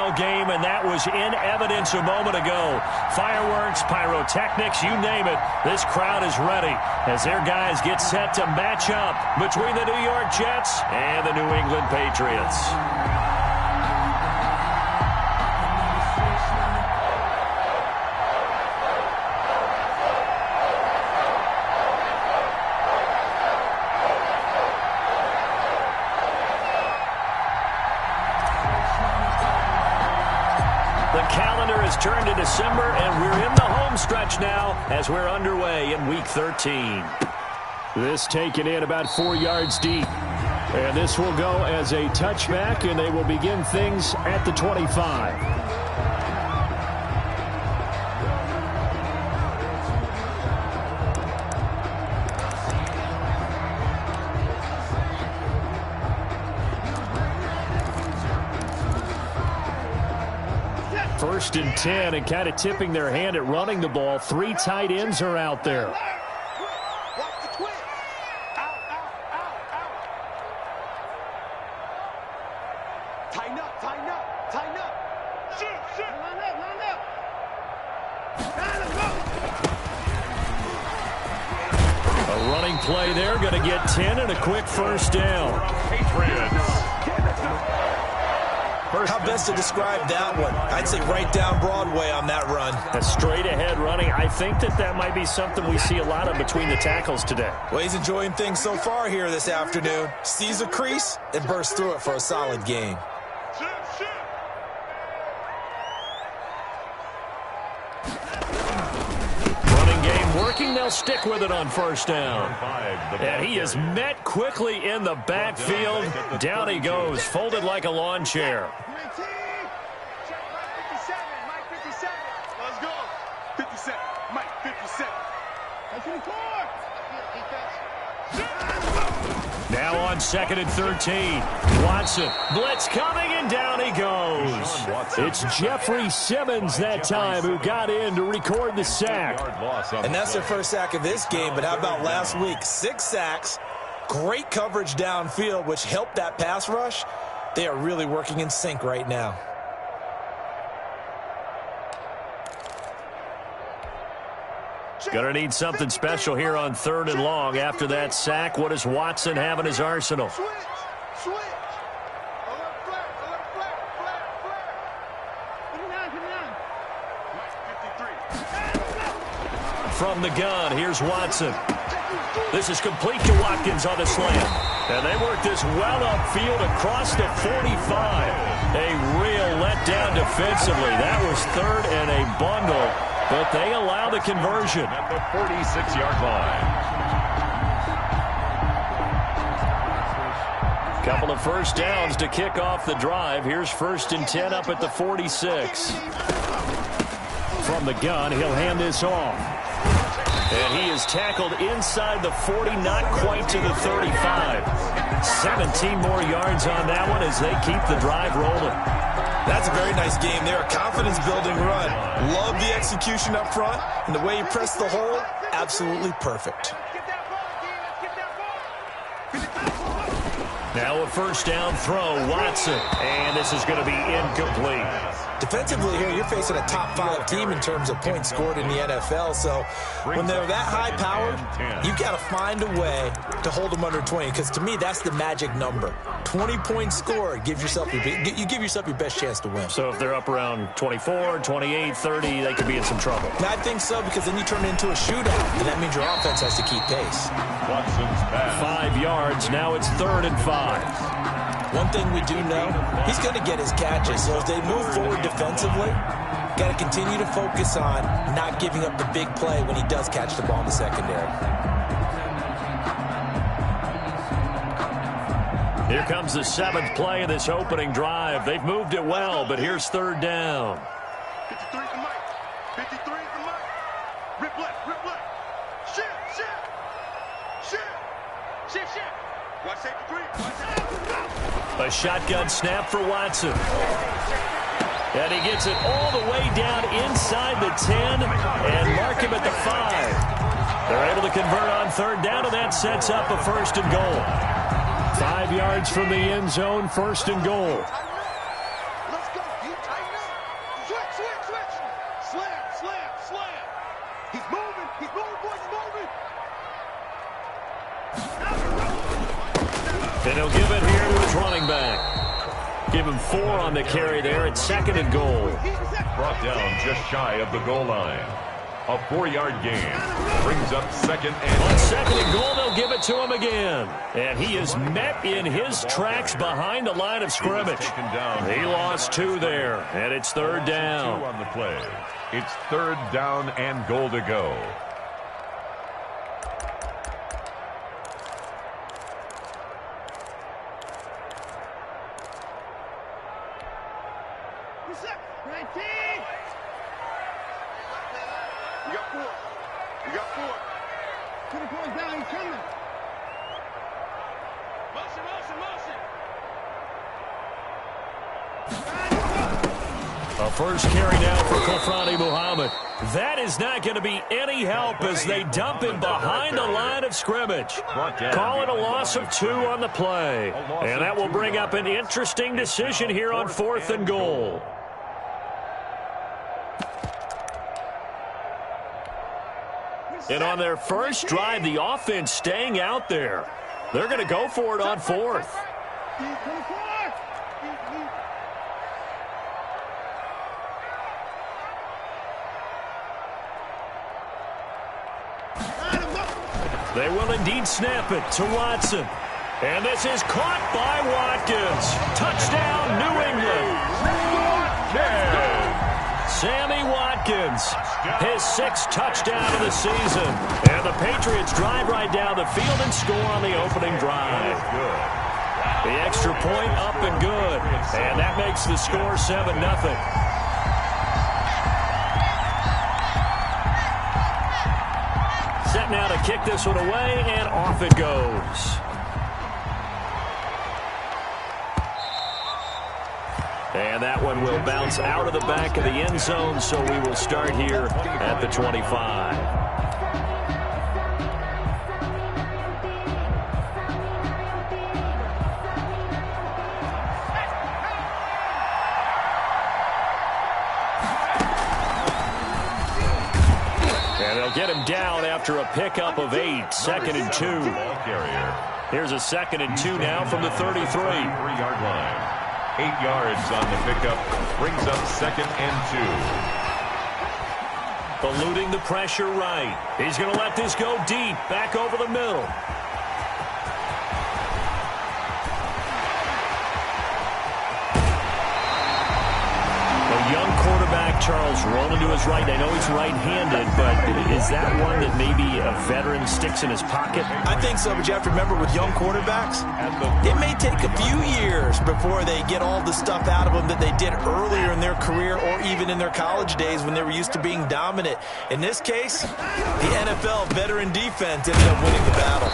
ball game, and that was in evidence a moment ago. Fireworks, pyrotechnics, you name it. This crowd is ready as their guys get set to match up between the New York Jets and the New England Patriots. Turned to December, and we're in the home stretch now as we're underway in Week 13. This taken in about 4 yards deep. And this will go as a touchback, and they will begin things at the 25. First and 10, and kind of tipping their hand at running the ball. 3 tight ends are out there. Tighten up, tighten up, tighten up. Shoot. Line up. A running play there, going to get 10 and a quick first down. Patriots. How best to describe that one? I'd say right down Broadway on that run. A straight-ahead running. I think that might be something we see a lot of between the tackles today. Well, he's enjoying things so far here this afternoon. Sees a crease and bursts through it for a solid gain. Running game working. They'll stick with it on first down. And he is met quickly in the backfield. Down he goes, folded like a lawn chair. Now on 2nd and 13. Watson. Blitz coming, and down he goes. It's Jeffrey Simmons that time who got in to record the sack. And that's their first sack of this game, but how about last week? 6 sacks, great coverage downfield, which helped that pass rush. They are really working in sync right now. Gonna need something special here on 3rd and long. After that sack, what does Watson have in his arsenal? Switch. From the gun, here's Watson. This is complete to Watkins on the slant. And they work this well upfield across the 45. A real letdown defensively. That was 3rd and a bundle. But they allow the conversion. At the 46-yard line. Couple of first downs to kick off the drive. Here's 1st and 10 up at the 46. From the gun, he'll hand this off. And he is tackled inside the 40, not quite to the 35. 17 more yards on that one as they keep the drive rolling. That's a very nice game there. A confidence-building run. Love the execution up front. And the way you press the hole, absolutely perfect. Now a first down throw, Watson. And this is going to be incomplete. Defensively here, you're facing a top 5 team in terms of points scored in the NFL. So when they're that high-powered, you've got to find a way to hold them under 20. Because to me, that's the magic number. 20 points scored, you give yourself your best chance to win. So if they're up around 24, 28, 30, they could be in some trouble. I think so, because then you turn it into a shootout, and that means your offense has to keep pace. Watson's pass. 5 yards. Now it's 3rd and 5. One thing we do know, he's going to get his catches. So as they move forward defensively, got to continue to focus on not giving up the big play when he does catch the ball in the secondary. Here comes the 7th play of this opening drive. They've moved it well, but here's 3rd down. 53 to Mike. 53 to Mike. Rip left. Shit. Watch take the 3. A shotgun snap for Watson. And he gets it all the way down inside the 10 and mark him at the 5. They're able to convert on 3rd down, and that sets up a 1st and goal. 5 yards from the end zone, 1st and goal. Let's go. Slam. He's moving, boys, he's moving. And he'll give it here to his running back. Give him 4 on the carry there. It's 2nd and goal. Brought down just shy of the goal line. A 4-yard gain brings up 2nd and... On 2nd and goal, they'll give it to him again. And he is met in his tracks behind the line of scrimmage. He lost 2 there, and it's 3rd down. 2 on the play. It's 3rd down and goal to go. You got 4. Put the boys down, he's coming. Motion. A first carry now for Kofrani Muhammad. That is not going to be any help as they dump him behind the line of scrimmage. Call it a loss of 2 on the play. And that will bring up an interesting decision here on 4th and goal. And on their first drive, the offense staying out there. They're going to go for it on 4th. They will indeed snap it to Watson. And this is caught by Watkins. Touchdown, New England. Sammy Watkins, his 6th touchdown of the season. And the Patriots drive right down the field and score on the opening drive. The extra point up and good. And that makes the score 7-0. Set now to kick this one away, and off it goes. And that one will bounce out of the back of the end zone, so we will start here at the 25. And they'll get him down after a pickup of 8, 2nd and 2. Here's a 2nd and 2 now from the 33. 3-yard line. 8 yards on the pickup, brings up 2nd and 2. Eluding the pressure right. He's going to let this go deep, back over the middle. A young quarterback, Charles, rolling to his right. I know he's right-handed, but is that one that maybe a veteran sticks in his pocket? I think so, but you have to remember with young quarterbacks, it may take a few years before they get all the stuff out of them that they did earlier in their career or even in their college days when they were used to being dominant. In this case, the NFL veteran defense ended up winning the battle.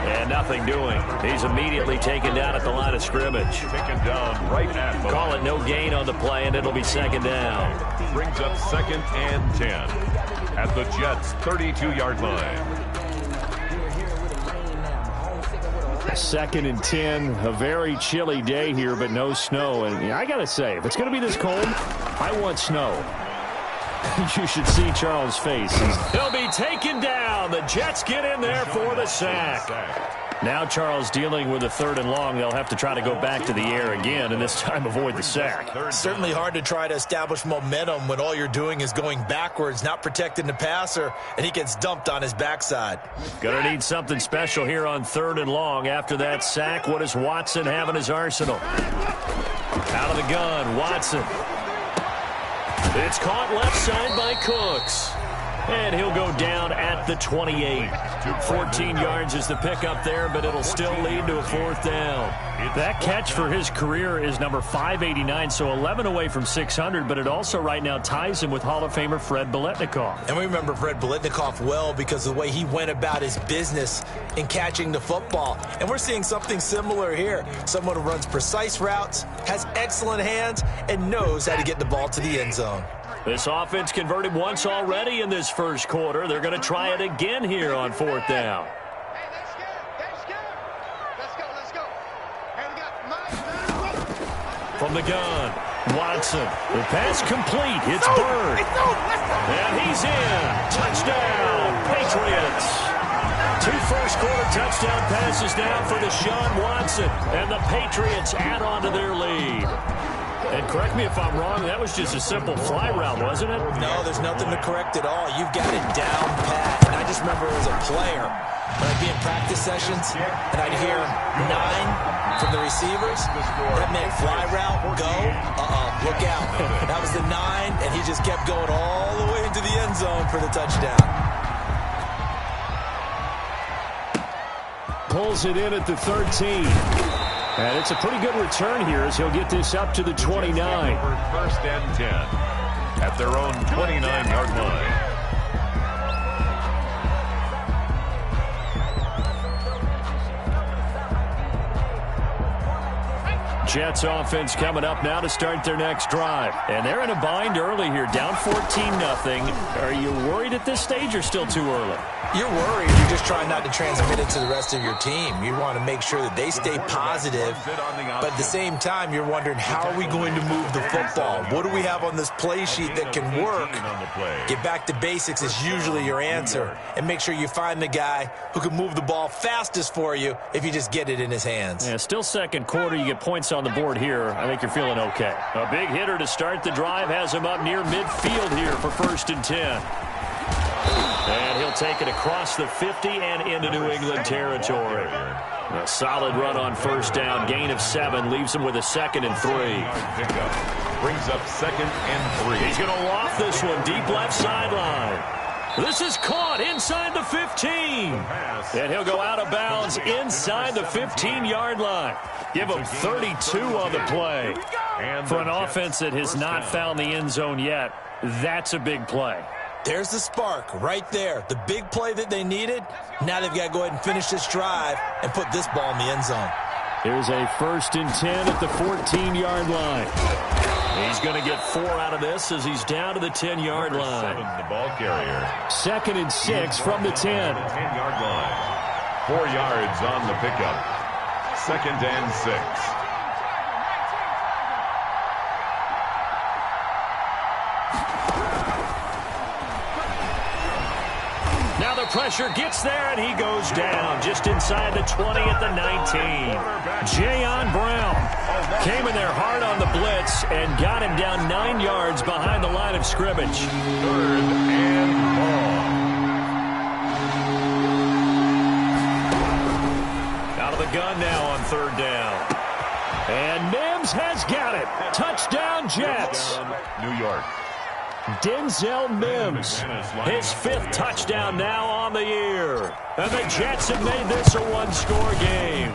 And nothing doing. He's immediately taken down at the line of scrimmage. Taken down right at the Call it no gain on the play, and it'll be 2nd down. Brings up 2nd and 10 at the Jets' 32-yard line. 2nd and 10, a very chilly day here, but no snow. And I got to say, if it's going to be this cold, I want snow. You should see Charles' face. He'll be taken down. The Jets get in there for the sack. Now Charles dealing with a 3rd and long. They'll have to try to go back to the air again, and this time avoid the sack. Certainly hard to try to establish momentum when all you're doing is going backwards, not protecting the passer, and he gets dumped on his backside. Gonna need something special here on 3rd and long. After that sack, what does Watson have in his arsenal? Out of the gun, Watson. It's caught left side by Cooks. And he'll go down at the 28. 14 yards is the pickup there, but it'll still lead to a 4th down. That catch for his career is number 589, so 11 away from 600, but it also right now ties him with Hall of Famer Fred Biletnikoff. And we remember Fred Biletnikoff well because of the way he went about his business in catching the football. And we're seeing something similar here. Someone who runs precise routes, has excellent hands, and knows how to get the ball to the end zone. This offense converted once already in this first quarter. They're going to try it again here on 4th down. Hey, let's go. Let's go. Hey, we got Mike. From the gun, Watson, the pass complete. It's Bird. And he's in. Touchdown, Patriots. 2 first-quarter touchdown passes now for Deshaun Watson. And the Patriots add on to their lead. And correct me if I'm wrong, that was just a simple fly route, wasn't it? No, there's nothing to correct at all. You've got it down pat. And I just remember as a player, when I'd be in practice sessions, and I'd hear 9 from the receivers, that meant fly route, go, look out. That was the 9, and he just kept going all the way into the end zone for the touchdown. Pulls it in at the 13. And it's a pretty good return here as he'll get this up to the 29. First and 10 at their own 29-yard line. Jets offense coming up now to start their next drive. And they're in a bind early here, down 14-0. Are you worried at this stage or still too early? You're worried. You're just trying not to transmit it to the rest of your team. You want to make sure that they stay positive. But at the same time, you're wondering, how are we going to move the football? What do we have on this play sheet that can work? Get back to basics is usually your answer. And make sure you find the guy who can move the ball fastest for you if you just get it in his hands. Yeah, still second quarter. You get points on the board here. I think you're feeling okay. A big hitter to start the drive has him up near midfield here for 1st and 10. And he'll take it across the 50 and into New England territory. A solid run on 1st down. Gain of 7 leaves him with a 2nd and 3. Brings up 2nd and 3. He's going to loft this one deep left sideline. This is caught inside the 15. And he'll go out of bounds inside the 15-yard line. Give him 32 on the play. For an offense that has not found the end zone yet, that's a big play. There's the spark right there. The big play that they needed. Now they've got to go ahead and finish this drive and put this ball in the end zone. Here's a 1st and 10 at the 14-yard line. He's going to get 4 out of this as he's down to the 10-yard line. The ball carrier. 2nd and 6 from the 10. 10-yard line. 4 yards on the pickup. 2nd and 6. Now the pressure gets there, and he goes down just inside the 20 at the 19. Jayon Brown came in there hard on the blitz and got him down 9 yards behind the line of scrimmage. 3rd and long. Out of the gun now on 3rd down. And Mims has got it. Touchdown, Jets. New York. Denzel Mims. His 5th touchdown now on the year. And the Jets have made this a 1-score game.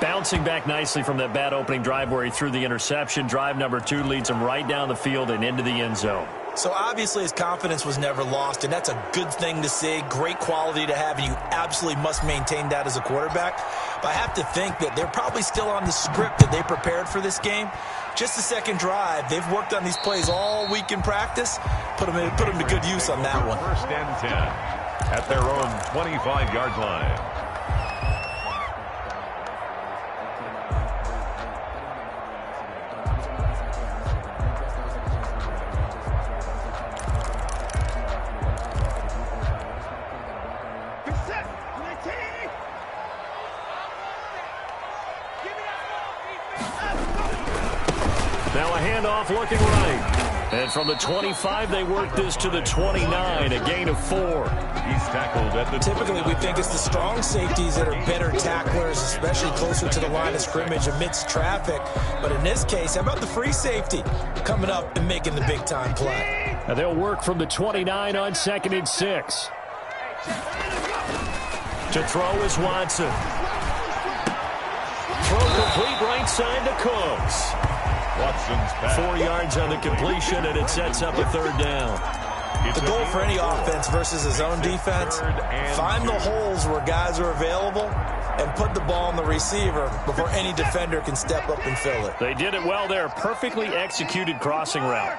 Bouncing back nicely from that bad opening drive where he threw the interception. Drive number 2 leads him right down the field and into the end zone. So obviously his confidence was never lost, and that's a good thing to see. Great quality to have, and you absolutely must maintain that as a quarterback. But I have to think that they're probably still on the script that they prepared for this game. Just the second drive. They've worked on these plays all week in practice. Put them to good use on that one. 1st and 10 at their own 25-yard line. Now a handoff looking right. And from the 25, they work this to the 29, a gain of 4. He's tackled at the... Typically, we think it's the strong safeties that are better tacklers, especially closer to the line of scrimmage amidst traffic. But in this case, how about the free safety coming up and making the big-time play? Now they'll work from the 29 on 2nd and 6. To throw is Watson. Throw complete right side to Cooks. Watson's pass. 4 yards on the completion, and it sets up a 3rd down. The goal for any offense versus a zone defense, find the holes where guys are available and put the ball on the receiver before any defender can step up and fill it. They did it well there. Perfectly executed crossing route.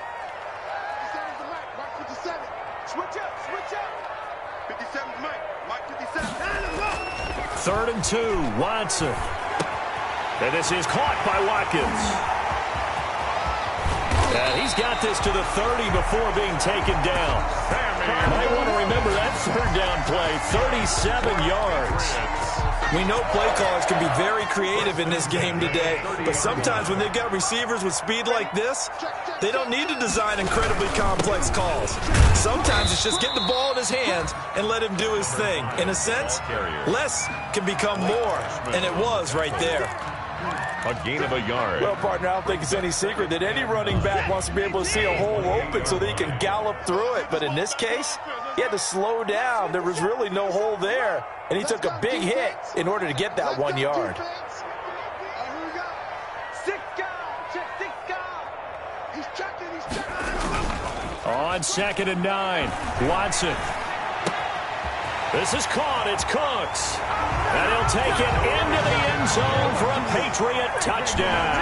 3rd and 2, Watson. And this is caught by Watkins. And he's got this to the 30 before being taken down. Might want to remember that third down play, 37 yards. We know play callers can be very creative in this game today, but sometimes when they've got receivers with speed like this, they don't need to design incredibly complex calls. Sometimes it's just get the ball in his hands and let him do his thing. In a sense, less can become more, and it was right there. A gain of a yard. Well, partner, I don't think it's any secret that any running back wants to be able to see a hole open so that he can gallop through it. But in this case, he had to slow down. There was really no hole there, and he took a big hit in order to get that 1 yard. On 2nd and 9, Watson. This is caught. It's Cooks. And he'll take it into the end zone for a Patriot touchdown.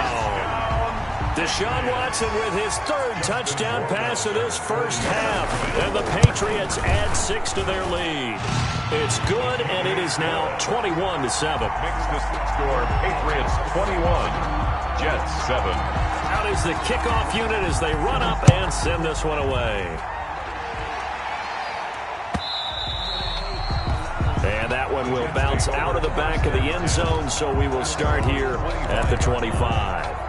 Deshaun Watson with his 3rd touchdown pass of this first half. And the Patriots add 6 to their lead. It's good, and it is now 21-7. Makes the score Patriots 21, Jets 7. Out is the kickoff unit as they run up and send this one away. And that one will bounce out of the back of the end zone, so we will start here at the 25.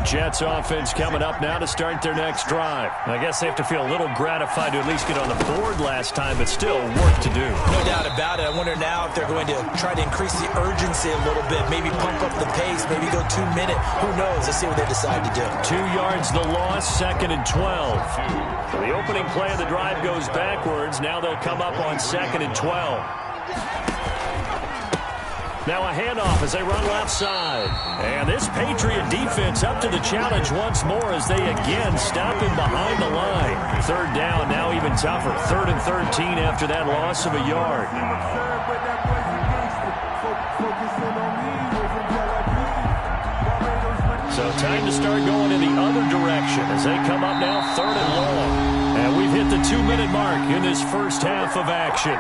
Jets offense coming up now to start their next drive. I guess they have to feel a little gratified to at least get on the board last time, but still work to do. No doubt about it. I wonder now if they're going to try to increase the urgency a little bit, maybe pump up the pace, maybe go 2 minute. Who knows? Let's see what they decide to do. 2 yards the loss, 2nd and 12. So the opening play of the drive goes backwards. Now they'll come up on 2nd and 12. Now a handoff as they run left side. And this Patriot defense up to the challenge once more as they again stop him behind the line. 3rd down, now even tougher. 3rd and 13 after that loss of a yard. So time to start going in the other direction as they come up now 3rd and long. And we've hit the 2-minute mark in this first half of action.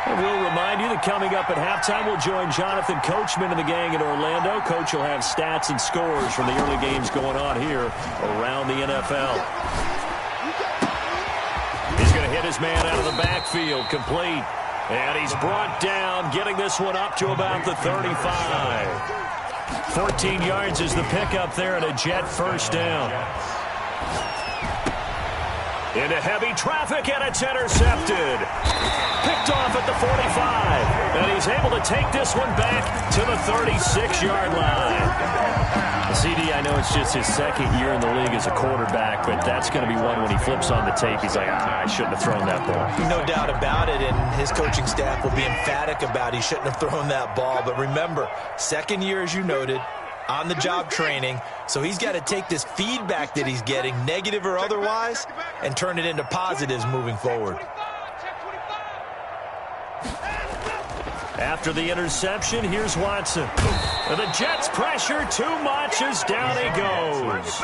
And we'll remind you that coming up at halftime, we'll join Jonathan Coachman and the gang in Orlando. Coach will have stats and scores from the early games going on here around the NFL. He's going to hit his man out of the backfield, complete. And he's brought down, getting this one up to about the 35. 14 yards is the pickup there and a Jet first down. Into heavy traffic, and it's intercepted. Picked off at the 45. And he's able to take this one back to the 36-yard line. CD, I know it's just his 2nd year in the league as a quarterback, but that's going to be one when he flips on the tape. He's like, I shouldn't have thrown that ball. No doubt about it, and his coaching staff will be emphatic about he shouldn't have thrown that ball. But remember, 2nd year, as you noted, on-the-job training, so he's got to take this feedback that he's getting, negative or otherwise, and turn it into positives moving forward. After the interception, here's Watson. The Jets pressure too much as down he goes.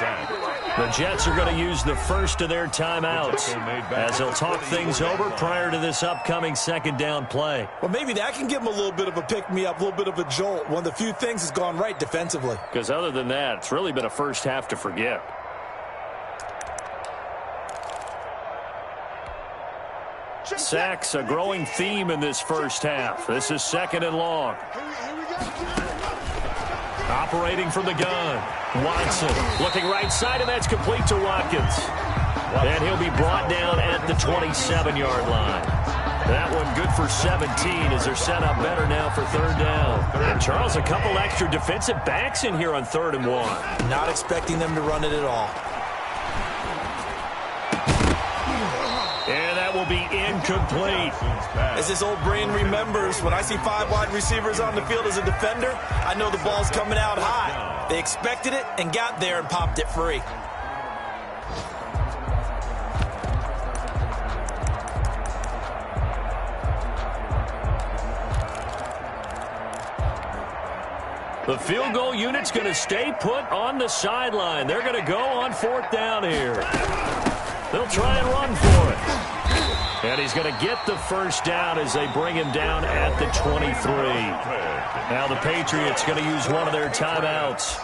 The Jets are going to use the first of their timeouts as they'll talk things over prior to this upcoming 2nd down play. Well, maybe that can give them a little bit of a pick-me-up, a little bit of a jolt. One of the few things that's gone right defensively. Because other than that, it's really been a first half to forget. Sacks, a growing theme in this first half. This is 2nd and long. Operating from the gun. Watson looking right side, and that's complete to Watkins. And he'll be brought down at the 27-yard line. That one good for 17 as they're set up better now for 3rd down. And Charles, a couple extra defensive backs in here on 3rd and 1. Not expecting them to run it at all. And that will be incomplete. As this old brain remembers, when I see 5 wide receivers on the field as a defender, I know the ball's coming out high. They expected it and got there and popped it free. The field goal unit's going to stay put on the sideline. They're going to go on 4th down here. They'll try and run for it. And he's going to get the first down as they bring him down at the 23. Now the Patriots going to use one of their timeouts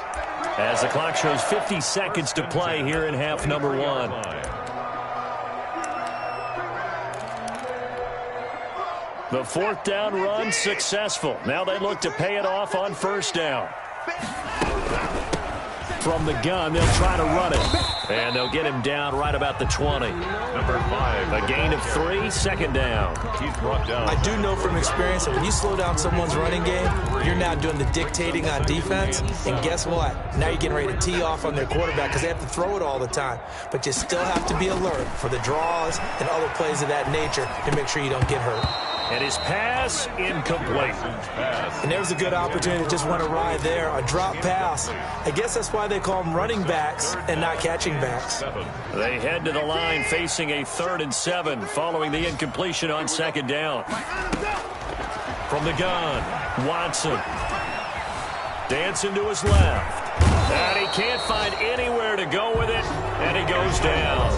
as the clock shows 50 seconds to play here in half number 1. The fourth down run successful. Now they look to pay it off on first down. From the gun, they'll try to run it. And they'll get him down right about the 20. Number 5. A gain of 3, second down. He's brought down. I do know from experience that when you slow down someone's running game, you're now doing the dictating on defense. And guess what? Now you're getting ready to tee off on their quarterback because they have to throw it all the time. But you still have to be alert for the draws and other plays of that nature to make sure you don't get hurt. And his pass incomplete. And there's a good opportunity that just went awry there. A drop pass. I guess that's why they call them running backs and not catching backs. They head to the line facing a 3rd and 7 following the incompletion on second down. From the gun, Watson. Dancing to his left. And he can't find anywhere to go with it. And he goes down.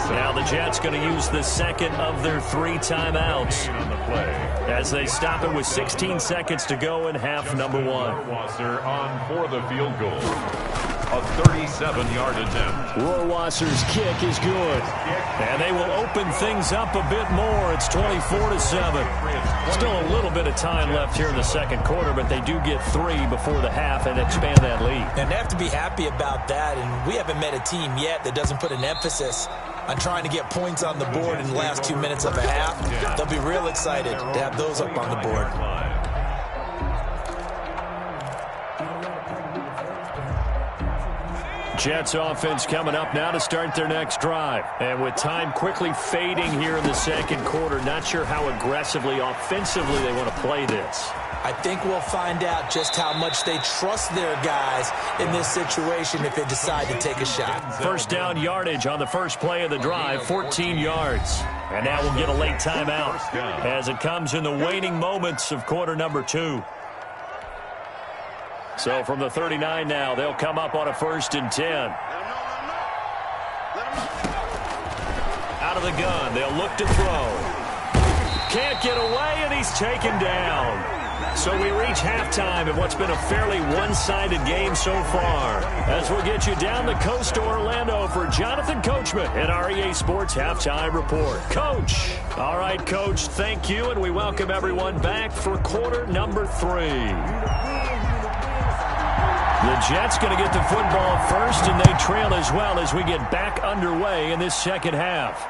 Now the Jets going to use the second of their 3 timeouts as they stop it with 16 seconds to go in half number 1. Wasser on for the field goal. A 37-yard attempt. Rohrwasser's kick is good. And they will open things up a bit more. It's 24-7. Still a little bit of time left here in the second quarter, but they do get 3 before the half and expand that lead. And they have to be happy about that. And we haven't met a team yet that doesn't put an emphasis on trying to get points on the board in the last 2 minutes of a half. They'll be real excited to have those up on the board. Jets offense coming up now to start their next drive. And with time quickly fading here in the second quarter, not sure how aggressively, offensively they want to play this. I think we'll find out just how much they trust their guys in this situation if they decide to take a shot. First down yardage on the first play of the drive, 14 yards. And now we'll get a late timeout as it comes in the waning moments of quarter number 2. So from the 39 now, they'll come up on a 1st and 10. Out of the gun, they'll look to throw. Can't get away, and he's taken down. So we reach halftime in what's been a fairly one-sided game so far. As we'll get you down the coast to Orlando for Jonathan Coachman at our EA Sports Halftime Report. Coach. All right, Coach, thank you, and we welcome everyone back for quarter number 3. The Jets going to get the football first, and they trail as well as we get back underway in this second half.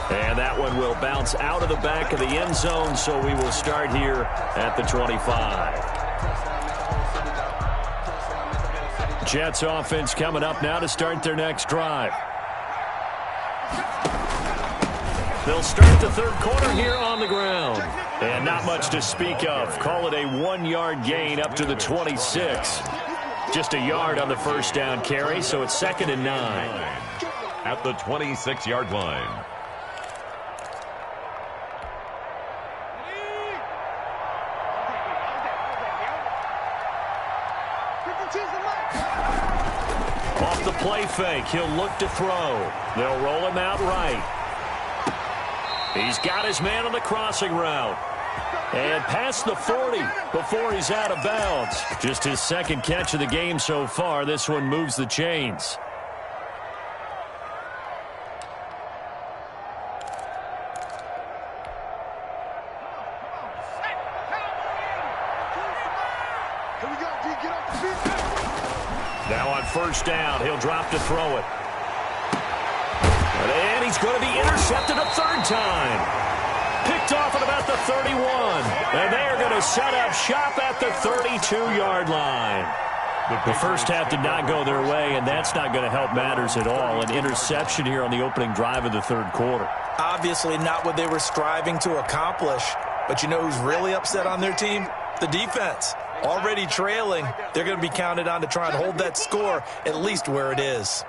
And that one will bounce out of the back of the end zone, so we will start here at the 25. Jets offense coming up now to start their next drive. They'll start the third quarter here on the ground. And not much to speak of. Call it a 1-yard gain up to the 26. Just a yard on the first down carry, so it's 2nd and 9. At the 26-yard line. Off the play fake, he'll look to throw. They'll roll him out right. He's got his man on the crossing route. And past the 40 before he's out of bounds. Just his second catch of the game so far. This one moves the chains. Now on first down, he'll drop to throw it. And he's going to be intercepted a 3rd time. Picked off at about the 31. And they are going to set up shop at the 32-yard line. The first half did not go their way, and that's not going to help matters at all. An interception here on the opening drive of the third quarter. Obviously not what they were striving to accomplish. But you know who's really upset on their team? The defense. Already trailing, they're going to be counted on to try and hold that score at least where it is.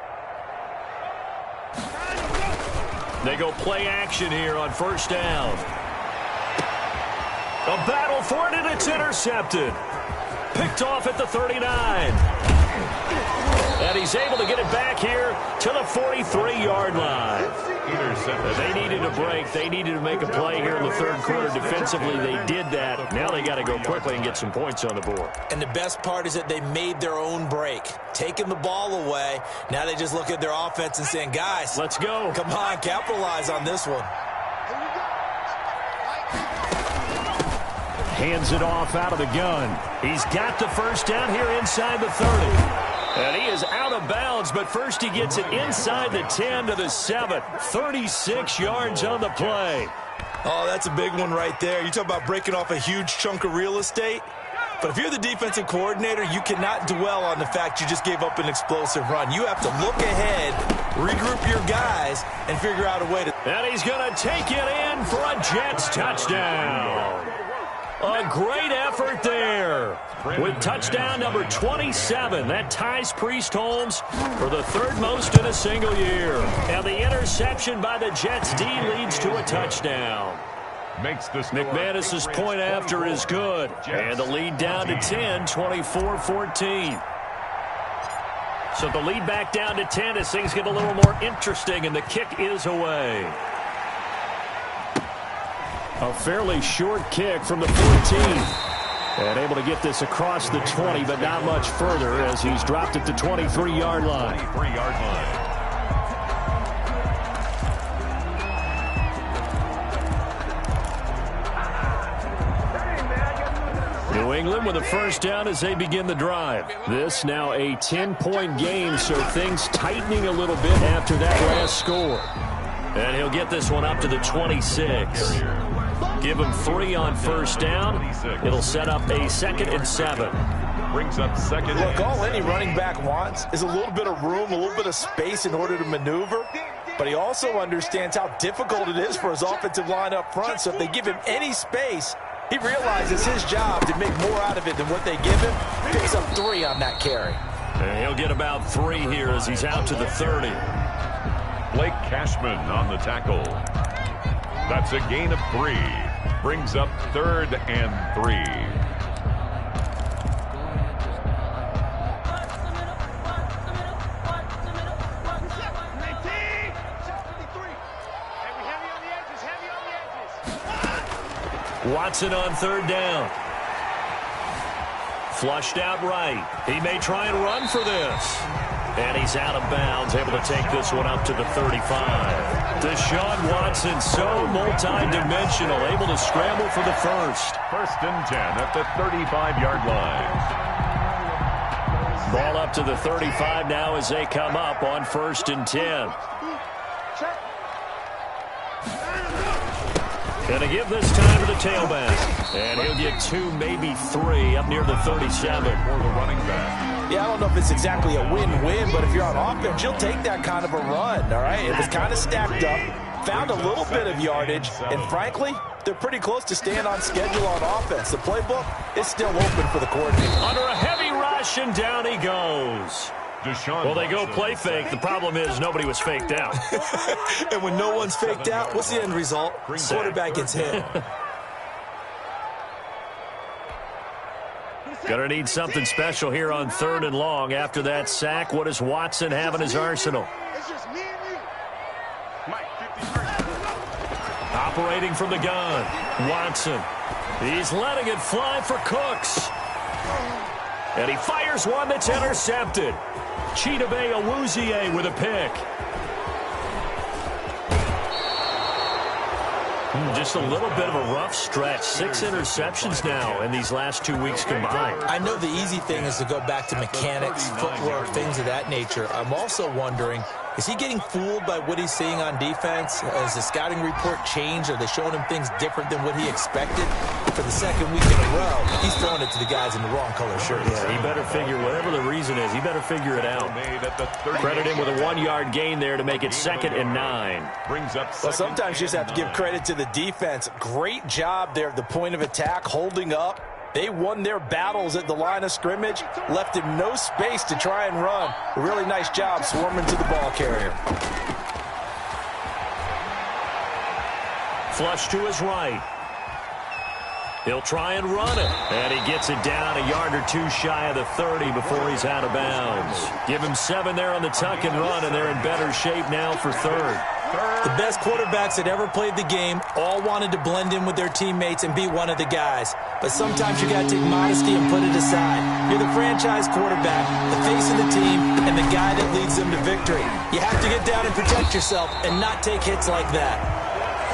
They go play action here on first down. A battle for it, and it's intercepted. Picked off at the 39. And he's able to get it back here to the 43-yard line. They needed a break. They needed to make a play here in the third quarter. Defensively, they did that. Now they got to go quickly and get some points on the board. And the best part is that they made their own break, taking the ball away. Now they just look at their offense and saying, guys, let's go. Come on, capitalize on this one. Hands it off out of the gun. He's got the first down here inside the 30. And he is out of bounds, but first he gets it inside the 10 to the 7. 36 yards on the play. Oh, that's a big one right there. You talk about breaking off a huge chunk of real estate. But if you're the defensive coordinator, you cannot dwell on the fact you just gave up an explosive run. You have to look ahead, regroup your guys, and figure out a way to... And he's going to take it in for a Jets touchdown. A great effort there. With touchdown number 27, that ties Priest Holmes for the third most in a single year. And the interception by the Jets D leads to a touchdown. McManus's point after is good. And the lead down to 10, 24-14. So the lead back down to 10 as things get a little more interesting, and the kick is away. A fairly short kick from the 14. And able to get this across the 20, but not much further as he's dropped at the 23-yard line. New England with a first down as they begin the drive. This now a 10-point game, so things tightening a little bit after that last score. And he'll get this one up to the 26. Give him 3 on first down. It'll set up a 2nd and 7. Brings up 2nd. Look, all any running back wants is a little bit of room, a little bit of space in order to maneuver. But he also understands how difficult it is for his offensive line up front. So if they give him any space, he realizes his job to make more out of it than what they give him. Picks up 3 on that carry. And he'll get about 3 here as he's out to the 30. Blake Cashman on the tackle. That's a gain of 3. Brings up 3rd and 3. Watson on 3rd down. Flushed out right. He may try and run for this. And he's out of bounds, able to take this one up to the 35. Deshaun Watson, so multi-dimensional, able to scramble for the first. 1st and 10 at the 35-yard line. Ball up to the 35 now as they come up on 1st and 10. Gonna give this time to the tailback. And he'll get 2, maybe 3 up near the 37. For the running back. Yeah, I don't know if it's exactly a win-win, but if you're on offense, you'll take that kind of a run, all right? It was kind of stacked up, found a little bit of yardage, and frankly, they're pretty close to staying on schedule on offense. The playbook is still open for the coordinator. Under a heavy rush, and down he goes. Well, they go play fake. The problem is nobody was faked out. And when no one's faked out, what's the end result? Quarterback gets hit. Gonna need something special here on 3rd and long. After that sack, what does Watson have in his arsenal? It's just me and you. Mike, 53. Operating from the gun, Watson. He's letting it fly for Cooks. And he fires one that's intercepted. Chidobe Awuzie with a pick. Just a little bit of a rough stretch. 6 interceptions now in these last 2 weeks combined. I know the easy thing is to go back to mechanics, footwork, things of that nature. I'm also wondering, is he getting fooled by what he's seeing on defense? Has the scouting report changed? Are they showing him things different than what he expected? For the 2nd week in a row, he's throwing it to the guys in the wrong color shirts. Yeah, he better figure, whatever the reason is, he better figure it out. Credit him with a 1-yard gain there to make it 2nd and 9. Brings up. Well, sometimes you just have to give credit to the defense. Great job there at the point of attack, holding up. They won their battles at the line of scrimmage, left him no space to try and run. A really nice job swarming to the ball carrier. Flush to his right. He'll try and run it. And he gets it down a yard or two shy of the 30 before he's out of bounds. Give him 7 there on the tuck and run, and they're in better shape now for third. The best quarterbacks that ever played the game all wanted to blend in with their teammates and be one of the guys. But sometimes you got to take modesty and put it aside. You're the franchise quarterback, the face of the team, and the guy that leads them to victory. You have to get down and protect yourself and not take hits like that.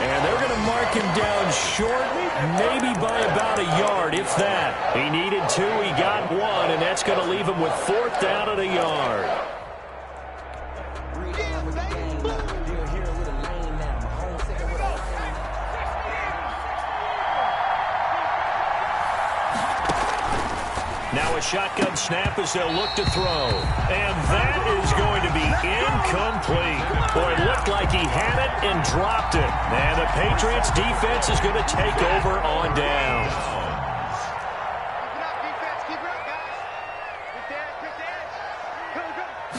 And they're going to mark him down short, maybe by about a yard, if that. He needed 2, he got 1, and that's going to leave him with 4th down at a yard. Now a shotgun snap as they'll look to throw. And that is going to be incomplete. Boy, it looked like he had it and dropped it. And the Patriots defense is going to take over on downs. Keep it up, guys. Quick edge.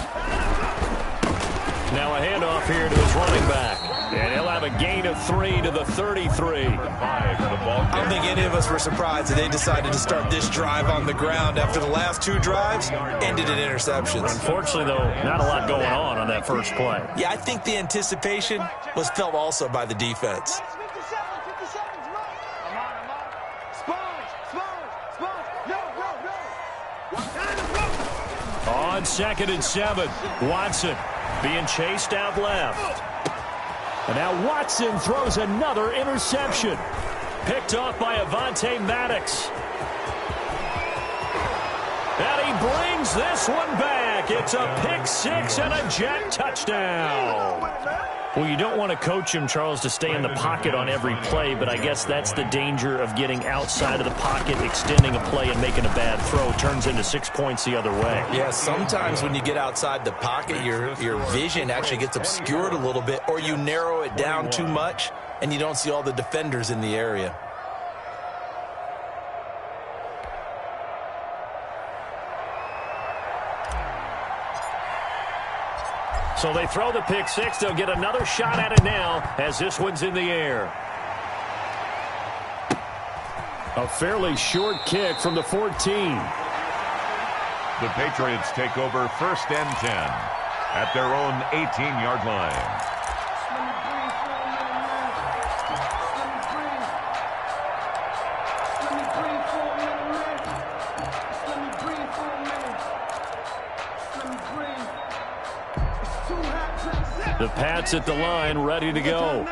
Now a handoff here to his running back. And he'll have a gain of 3 to the 33. I don't think any of us were surprised that they decided to start this drive on the ground after the last 2 drives ended in interceptions. Unfortunately, though, not a lot going on that first play. Yeah, I think the anticipation was felt also by the defense. 57, right. I'm on. Sponge. Yo. On 2nd and 7, Watson being chased out left. And now Watson throws another interception. Picked off by Avonte Maddox. And he brings this one back. It's a pick 6 and a Jet touchdown. Well, you don't want to coach him, Charles, to stay in the pocket on every play, but I guess that's the danger of getting outside of the pocket, extending a play, and making a bad throw. Turns into 6 points the other way. Yeah, sometimes when you get outside the pocket, your vision actually gets obscured a little bit, or you narrow it down too much, and you don't see all the defenders in the area. So they throw the pick 6. They'll get another shot at it now as this one's in the air. A fairly short kick from the 14. The Patriots take over 1st and 10 at their own 18-yard line. The Pats at the line, ready to go.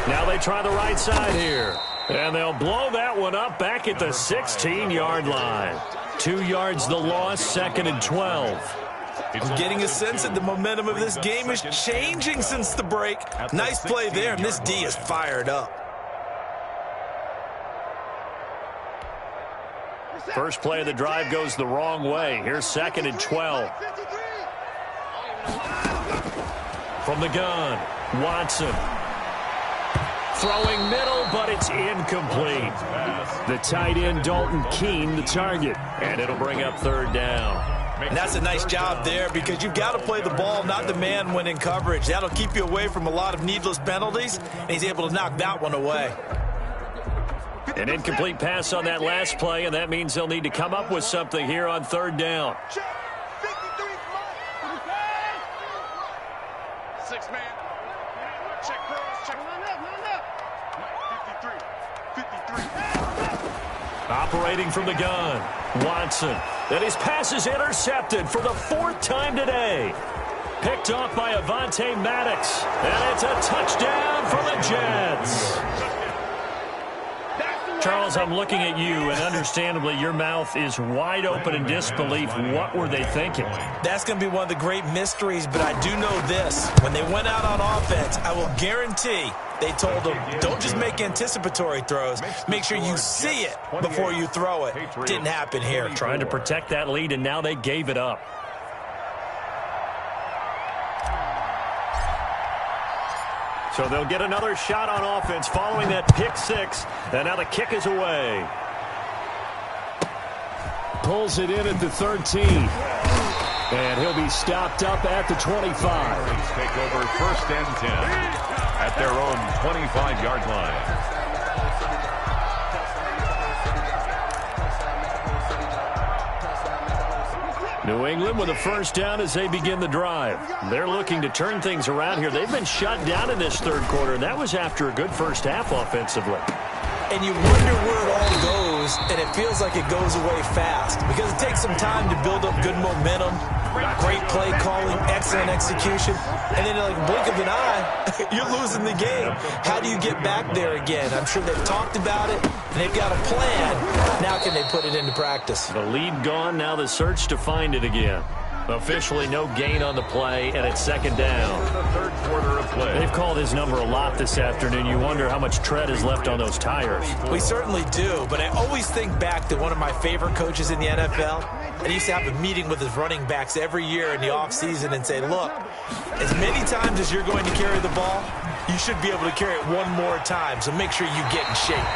Now they try the right side here. And they'll blow that one up back at the 16-yard line. 2 yards the loss, 2nd and 12. I'm getting a sense that the momentum of this game is changing since the break. Nice play there, and this D is fired up. First play of the drive goes the wrong way. Here's 2nd and 12. From the gun, Watson. Throwing middle, but it's incomplete. The tight end, Dalton Keene, the target. And it'll bring up 3rd down. And that's a nice job there because you've got to play the ball, not the man when in coverage. That'll keep you away from a lot of needless penalties, and he's able to knock that one away. An incomplete pass on that last play, and that means they'll need to come up with something here on 3rd down. Check. 53, Six man. Check cross. Check. Line up. 53. Operating from the gun, Watson. And his pass is intercepted for the 4th time today. Picked off by Avonte Maddox. And it's a touchdown for the Jets. Charles, I'm looking at you, and understandably, your mouth is wide open in disbelief. What were they thinking? That's going to be one of the great mysteries, but I do know this. When they went out on offense, I will guarantee they told them, don't just make anticipatory throws. Make sure you see it before you throw it. Didn't happen here. Trying to protect that lead, and now they gave it up. So they'll get another shot on offense following that pick 6. And now the kick is away. Pulls it in at the 13. And he'll be stopped up at the 25. Take over 1st and 10 at their own 25-yard line. New England with a first down as they begin the drive. They're looking to turn things around here. They've been shut down in this third quarter, and that was after a good first half offensively. And you wonder where it all goes, and it feels like it goes away fast because it takes some time to build up good momentum, great play calling, excellent execution, and then like a blink of an eye, you're losing the game. How do you get back there again? I'm sure they've talked about it, and they've got a plan. Now can they put it into practice? The lead gone, now the search to find it again. Officially no gain on the play, and it's second down. The third quarter of play. They've called his number a lot this afternoon. You wonder how much tread is left on those tires. We certainly do, but I always think back to one of my favorite coaches in the NFL, and he used to have a meeting with his running backs every year in the offseason and say, look, as many times as you're going to carry the ball, you should be able to carry it one more time, so make sure you get in shape.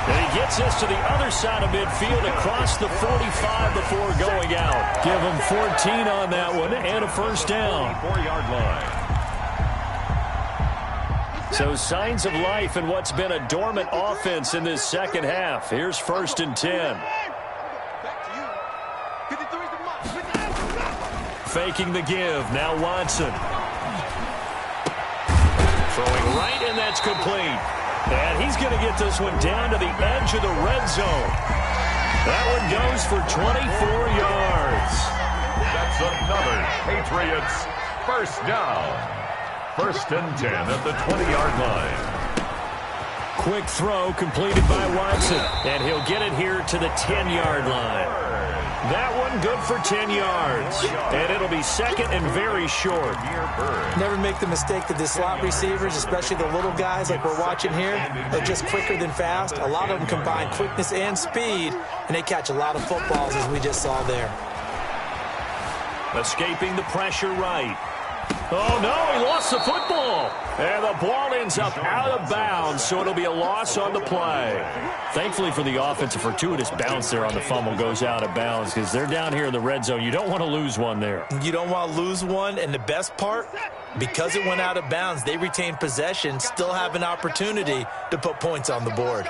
And he gets us to the other side of midfield across the 45 before going out. Give him 14 on that one and a first down. 4-yard line. So signs of life in what's been a dormant offense in this second half. Here's 1st and 10. Faking the give. Now Watson. Throwing right, and that's complete. And he's going to get this one down to the edge of the red zone. That one goes for 24 yards. That's another Patriots first down. 1st and 10 at the 20-yard line. Quick throw completed by Watson. And he'll get it here to the 10-yard line. That one good for 10 yards. And it'll be second and very short. Never make the mistake that the slot receivers, especially the little guys like we're watching here, are just quicker than fast. A lot of them combine quickness and speed, and they catch a lot of footballs, as we just saw there. Escaping the pressure right. Oh, no, he lost the football. And the ball ends up out of bounds, so it'll be a loss on the play. Thankfully for the offense, a fortuitous bounce there on the fumble goes out of bounds because they're down here in the red zone. You don't want to lose one there. You don't want to lose one, and the best part, because it went out of bounds, they retain possession, still have an opportunity to put points on the board.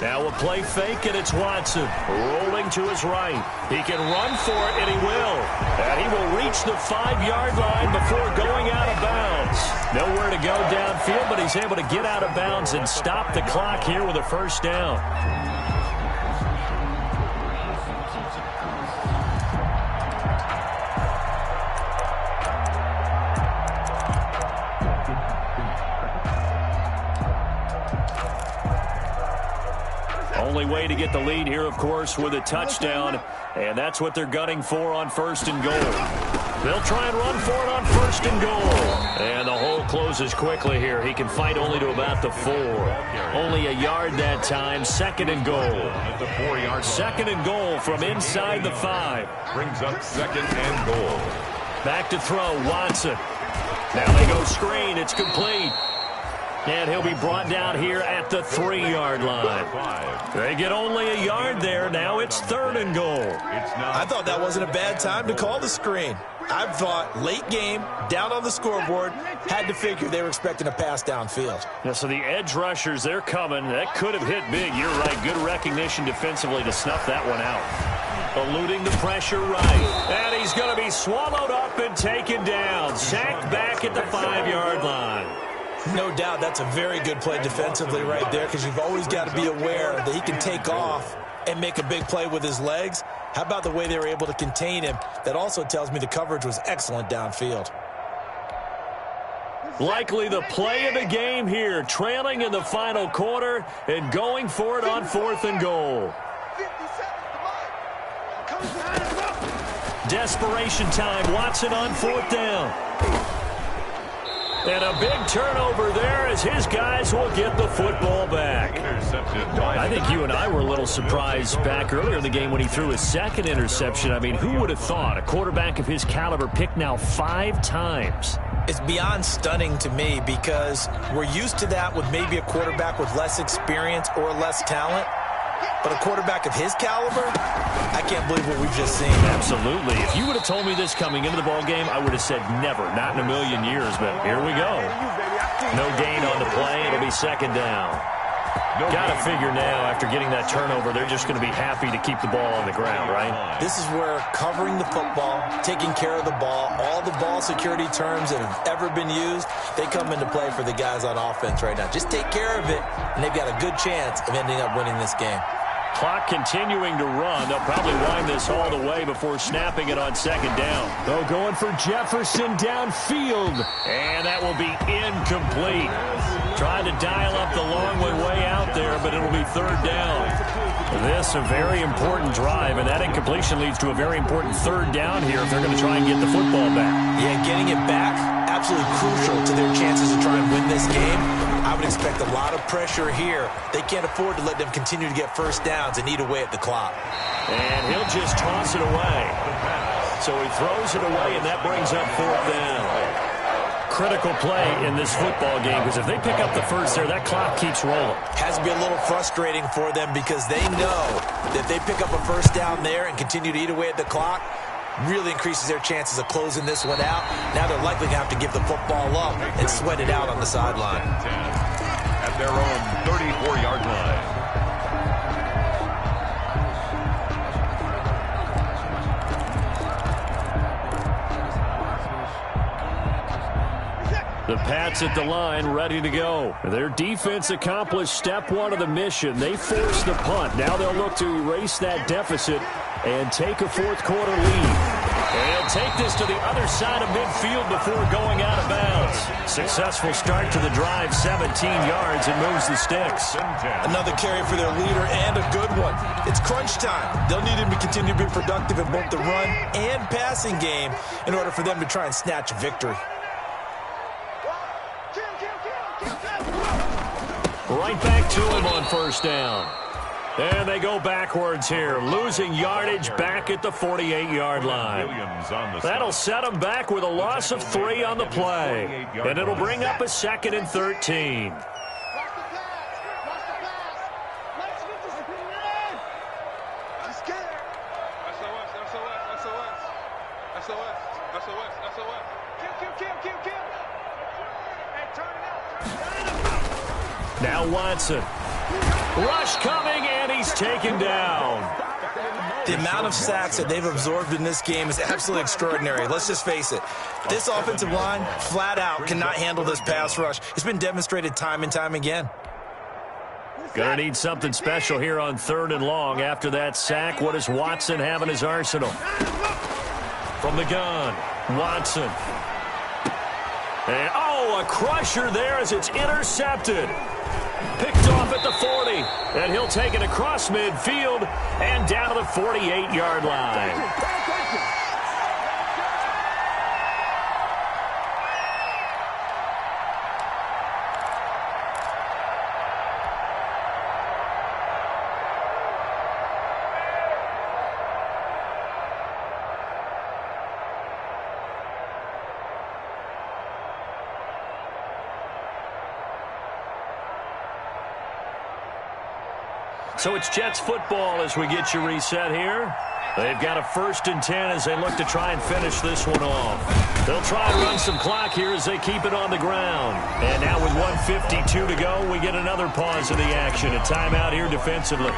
Now a play fake, and it's Watson rolling to his right. He can run for it, and he will. And he will reach the 5-yard line before going out of bounds. Nowhere to go downfield, but he's able to get out of bounds and stop the clock here with a first down. Only way to get the lead here, of course, with a touchdown, and that's what they're gunning for on 1st and goal. They'll try and run for it on 1st and goal. And the hole closes quickly here. He can fight only to about the 4. Only a yard that time. 2nd and goal. At the 4-yard. 2nd and goal from inside the 5. Brings up 2nd and goal. Back to throw, Watson. Now they go screen. It's complete. And he'll be brought down here at the 3-yard line. They get only a yard there. Now it's 3rd and goal. I thought that wasn't a bad time to call the screen. I thought late game, down on the scoreboard, had to figure they were expecting a pass downfield. Yeah, so the edge rushers, they're coming. That could have hit big. You're right. Good recognition defensively to snuff that one out. Eluding the pressure right. And he's going to be swallowed up and taken down. Sacked back at the 5-yard line. No doubt that's a very good play defensively right there because you've always got to be aware that he can take off and make a big play with his legs. How about the way they were able to contain him? That also tells me the coverage was excellent downfield. Likely the play of the game here, trailing in the final quarter and going for it on 4th and goal. Desperation time. Watson on 4th down. And a big turnover there as his guys will get the football back. I think you and I were a little surprised back earlier in the game when he threw his 2nd interception. I mean, who would have thought a quarterback of his caliber picked now 5 times? It's beyond stunning to me because we're used to that with maybe a quarterback with less experience or less talent. But a quarterback of his caliber, I can't believe what we've just seen. Absolutely. If you would have told me this coming into the ball game, I would have said never, not in a million years. But here we go. No gain on the play. It'll be second down. Got to figure now, after getting that turnover, they're just going to be happy to keep the ball on the ground, right? This is where covering the football, taking care of the ball, all the ball security terms that have ever been used, they come into play for the guys on offense right now. Just take care of it, and they've got a good chance of ending up winning this game. Clock continuing to run. They'll probably wind this all the way before snapping it on second down. Though going for Jefferson downfield. And that will be incomplete. Trying to dial up the long way out there, but it'll be third down. This a very important drive, and that incompletion leads to a very important third down here if they're going to try and get the football back. Yeah, getting it back, absolutely crucial to their chances to try and win this game. I would expect a lot of pressure here. They can't afford to let them continue to get first downs and eat away at the clock. And he'll just toss it away. So he throws it away, and that brings up fourth down. Critical play in this football game, because if they pick up the first there, that clock keeps rolling. Has to be a little frustrating for them because they know that if they pick up a first down there and continue to eat away at the clock, really increases their chances of closing this one out. Now they're likely going to have to give the football up and sweat it out on the sideline. At their own 34-yard line. The Pats at the line, ready to go. Their defense accomplished step one of the mission. They forced the punt. Now they'll look to erase that deficit and take a fourth-quarter lead. And he'll take this to the other side of midfield before going out of bounds. Successful start to the drive, 17 yards, and moves the sticks. Another carry for their leader and a good one. It's crunch time. They'll need him to continue to be productive in both the run and passing game in order for them to try and snatch a victory. Right back to him on first down. And they go backwards here, losing yardage back at the 48-yard line. That'll set them back with a loss of 3 on the play. And it'll bring up a 2nd and 13. Now Watson. Rush coming, and he's taken down. The amount of sacks that they've absorbed in this game is absolutely extraordinary. Let's just face it. This offensive line, flat out, cannot handle this pass rush. It's been demonstrated time and time again. Gonna need something special here on 3rd and long. After that sack, what does Watson have in his arsenal? From the gun, Watson. And, a crusher there as it's intercepted. Picked off at the 40, and he'll take it across midfield and down to the 48-yard line. So it's Jets football as we get you reset here. They've got a 1st and 10 as they look to try and finish this one off. They'll try and run some clock here as they keep it on the ground. And now with 1:52 to go, we get another pause of the action. A timeout here defensively.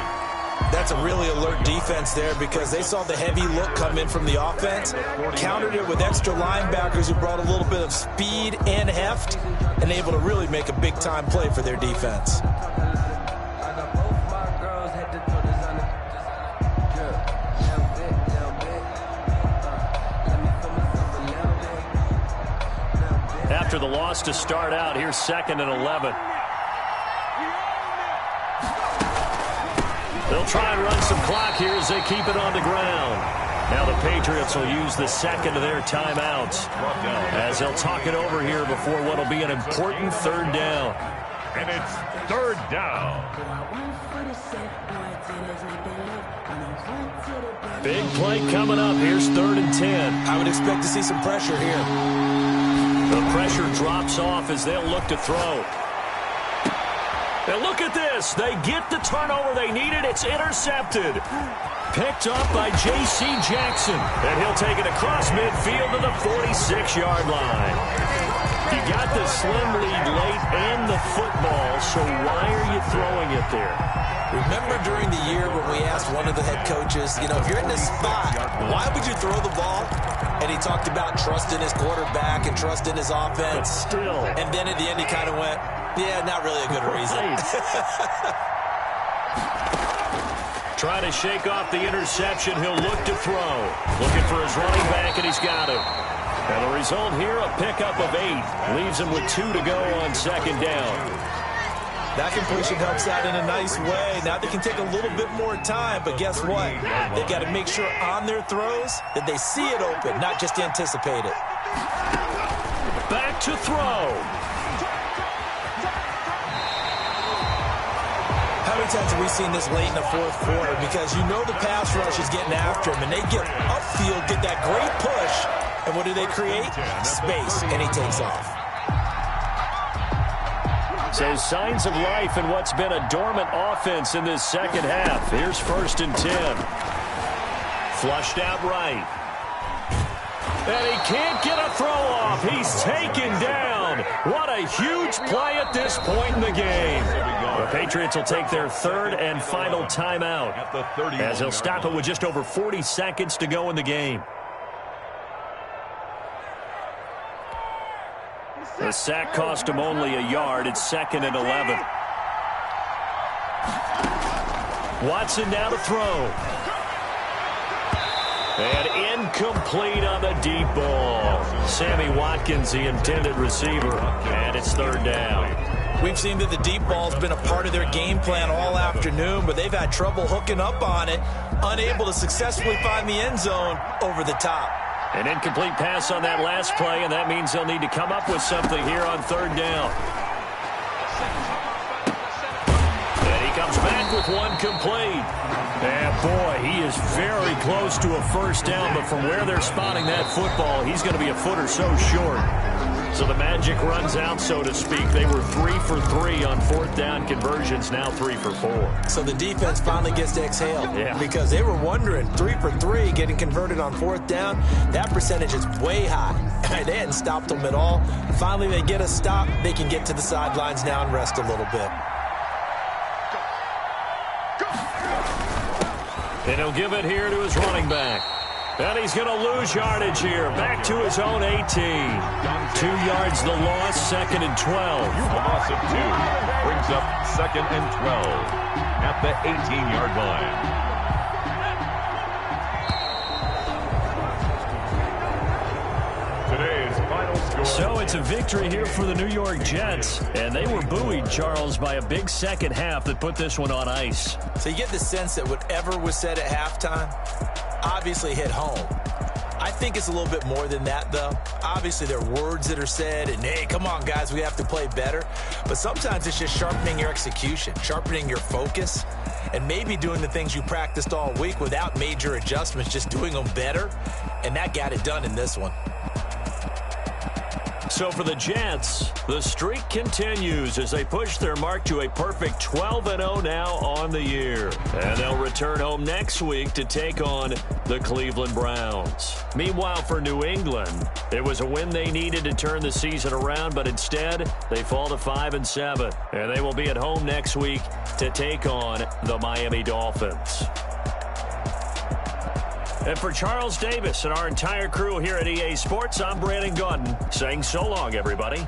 That's a really alert defense there because they saw the heavy look come in from the offense, countered it with extra linebackers who brought a little bit of speed and heft, and able to really make a big-time play for their defense. After the loss to start out, here's 2nd and 11. They'll try and run some clock here as they keep it on the ground. Now the Patriots will use the 2nd of their timeouts as they'll talk it over here before what will be an important 3rd down. And it's 3rd down. Big play coming up. Here's 3rd and 10. I would expect to see some pressure here. The pressure drops off as they'll look to throw. And look at this. They get the turnover they needed. It's intercepted. Picked up by J.C. Jackson. And he'll take it across midfield to the 46-yard line. You got the slim lead late and the football, so why are you throwing it there? Remember during the year when we asked one of the head coaches, you know, if you're in this spot, why would you throw the ball? And he talked about trust in his quarterback and trust in his offense. But still. And then at the end he kind of went, yeah, not really a good reason. Trying to shake off the interception. He'll look to throw. Looking for his running back, and he's got him. And the result here, a pickup of 8. Leaves him with 2 to go on second down. That completion helps out in a nice way. Now they can take a little bit more time, but guess what? They've got to make sure on their throws that they see it open, not just anticipate it. Back to throw. How many times have we seen this late in the fourth quarter? Because you know the pass rush is getting after him, and they get upfield, get that great push, and what do they create? Space, and he takes off. So signs of life in what's been a dormant offense in this second half. Here's 1st and 10. Flushed out right. And he can't get a throw off. He's taken down. What a huge play at this point in the game. The Patriots will take their 3rd and final timeout as they'll stop it with just over 40 seconds to go in the game. The sack cost him only a yard. It's 2nd and 11. Watson now to throw. And incomplete on the deep ball. Sammy Watkins, the intended receiver. And it's 3rd down. We've seen that the deep ball's been a part of their game plan all afternoon, but they've had trouble hooking up on it, unable to successfully find the end zone over the top. An incomplete pass on that last play, and that means they'll need to come up with something here on 3rd down. And he comes back with one complete. And boy, he is very close to a 1st down, but from where they're spotting that football, he's going to be a foot or so short. So the magic runs out, so to speak. They were 3 for 3 on 4th down conversions, now 3 for 4. So the defense finally gets to exhale. Yeah. Because they were wondering, 3 for 3 getting converted on 4th down, that percentage is way high. They hadn't stopped them at all. Finally, they get a stop. They can get to the sidelines now and rest a little bit. And he'll give it here to his running back. And he's going to lose yardage here. Back to his own 18. 2 yards the loss, 2nd and 12. A loss of 2 brings up 2nd and 12 at the 18-yard line. Today's final score. So it's a victory here for the New York Jets. And they were buoyed, Charles, by a big second half that put this one on ice. So you get the sense that whatever was said at halftime obviously hit home. I think it's a little bit more than that, though. Obviously, there are words that are said, and, hey, come on, guys, we have to play better. But sometimes it's just sharpening your execution, sharpening your focus, and maybe doing the things you practiced all week without major adjustments, just doing them better, and that got it done in this one. So for the Jets, the streak continues as they push their mark to a perfect 12-0 now on the year. And they'll return home next week to take on the Cleveland Browns. Meanwhile, for New England, it was a win they needed to turn the season around, but instead they fall to 5-7. And they will be at home next week to take on the Miami Dolphins. And for Charles Davis and our entire crew here at EA Sports, I'm Brandon Gaudin saying so long, everybody.